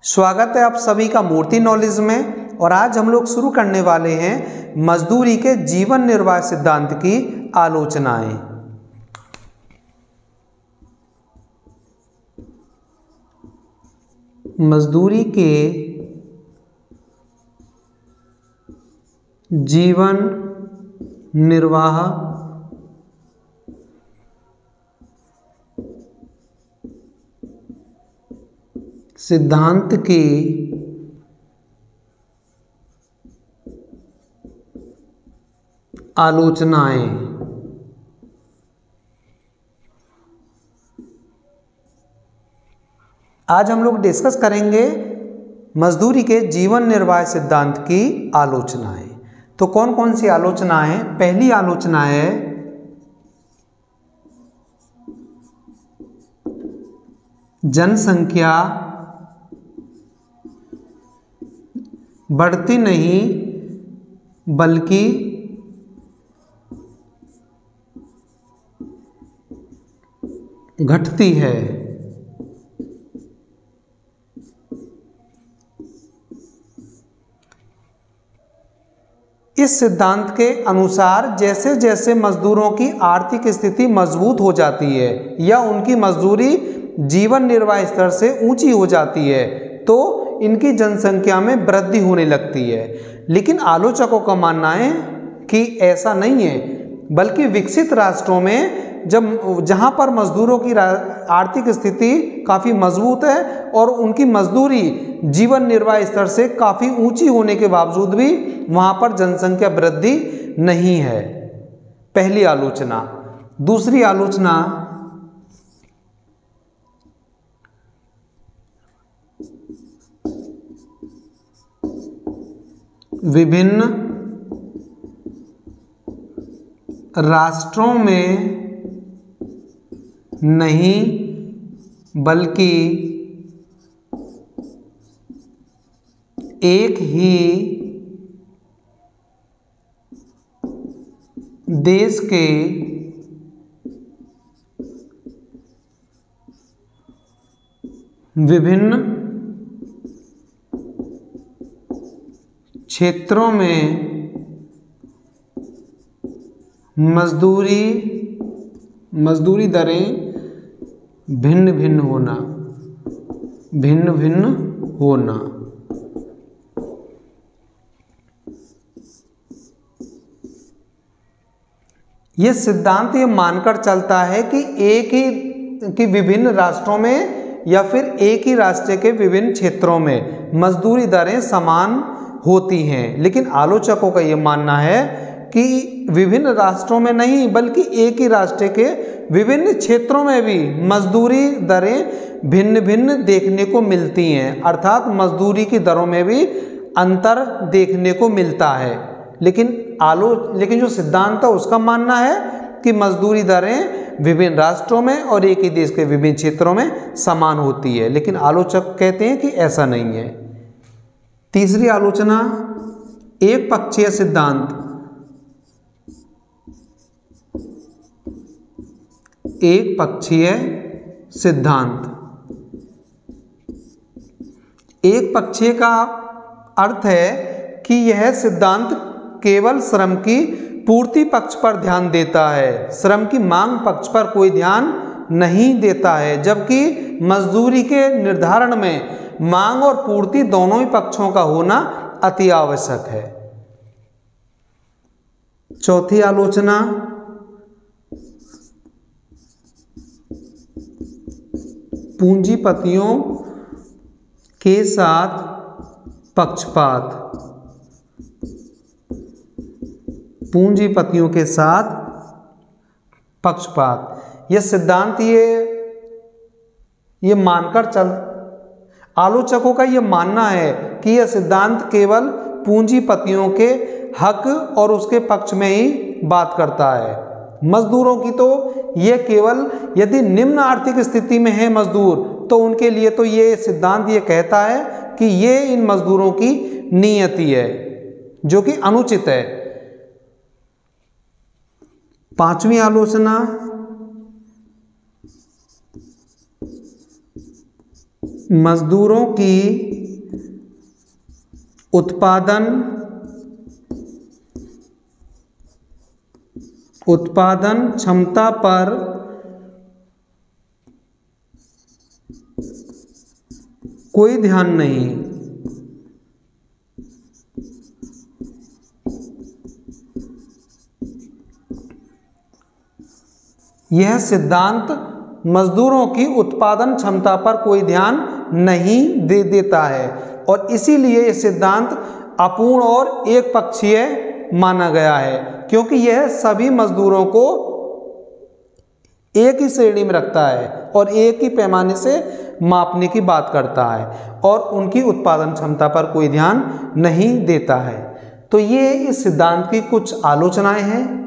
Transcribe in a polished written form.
स्वागत है आप सभी का मूर्ति नॉलेज में। और आज हम लोग शुरू करने वाले हैं मजदूरी के जीवन निर्वाह सिद्धांत की आलोचनाएं। मजदूरी के जीवन निर्वाह सिद्धांत की आलोचनाएं। आज हम लोग डिस्कस करेंगे मजदूरी के जीवन निर्वाह सिद्धांत की आलोचनाएं। तो कौन कौन सी आलोचना है? पहली आलोचना है जनसंख्या बढ़ती नहीं बल्कि घटती है। इस सिद्धांत के अनुसार जैसे जैसे मजदूरों की आर्थिक स्थिति मजबूत हो जाती है या उनकी मजदूरी जीवन निर्वाह स्तर से ऊंची हो जाती है तो इनकी जनसंख्या में वृद्धि होने लगती है। लेकिन आलोचकों का मानना है कि ऐसा नहीं है, बल्कि विकसित राष्ट्रों में जहां पर मजदूरों की आर्थिक स्थिति काफ़ी मजबूत है और उनकी मजदूरी जीवन निर्वाह स्तर से काफ़ी ऊंची होने के बावजूद भी वहां पर जनसंख्या वृद्धि नहीं है। पहली आलोचना। दूसरी आलोचना विभिन्न राष्ट्रों में नहीं बल्कि एक ही देश के विभिन्न क्षेत्रों में मजदूरी दरें भिन्न भिन्न होना। यह सिद्धांत ये मानकर चलता है कि विभिन्न राष्ट्रों में या फिर एक ही राष्ट्र के विभिन्न क्षेत्रों में मजदूरी दरें समान होती हैं। लेकिन आलोचकों का ये मानना है कि विभिन्न राष्ट्रों में नहीं बल्कि एक ही राष्ट्र के विभिन्न क्षेत्रों में भी मजदूरी दरें भिन्न भिन्न देखने को मिलती हैं, अर्थात मजदूरी की दरों में भी अंतर देखने को मिलता है। लेकिन जो सिद्धांत है उसका मानना है कि मजदूरी दरें विभिन्न राष्ट्रों में और एक ही देश के विभिन्न क्षेत्रों में समान होती है। लेकिन आलोचक कहते हैं कि ऐसा नहीं है। तीसरी आलोचना एक पक्षीय सिद्धांत। एक पक्षीय सिद्धांत। एक पक्षीय का अर्थ है कि यह सिद्धांत केवल श्रम की पूर्ति पक्ष पर ध्यान देता है, श्रम की मांग पक्ष पर कोई ध्यान नहीं देता है, जबकि मजदूरी के निर्धारण में मांग और पूर्ति दोनों ही पक्षों का होना अति आवश्यक है। चौथी आलोचना पूंजीपतियों के साथ पक्षपात। पूंजीपतियों के साथ पक्षपात। यह सिद्धांत ये मानकर आलोचकों का यह मानना है कि यह सिद्धांत केवल पूंजीपतियों के हक और उसके पक्ष में ही बात करता है। मजदूरों की तो यह केवल यदि निम्न आर्थिक स्थिति में है मजदूर तो उनके लिए तो ये सिद्धांत ये कहता है कि ये इन मजदूरों की नियति है जो कि अनुचित है। पांचवी आलोचना मजदूरों की उत्पादन क्षमता पर कोई ध्यान नहीं। यह सिद्धांत मजदूरों की उत्पादन क्षमता पर कोई ध्यान नहीं देता है और इसीलिए यह सिद्धांत अपूर्ण और एक पक्षीय माना गया है, क्योंकि यह सभी मजदूरों को एक ही श्रेणी में रखता है और एक ही पैमाने से मापने की बात करता है और उनकी उत्पादन क्षमता पर कोई ध्यान नहीं देता है। तो ये इस सिद्धांत की कुछ आलोचनाएं हैं।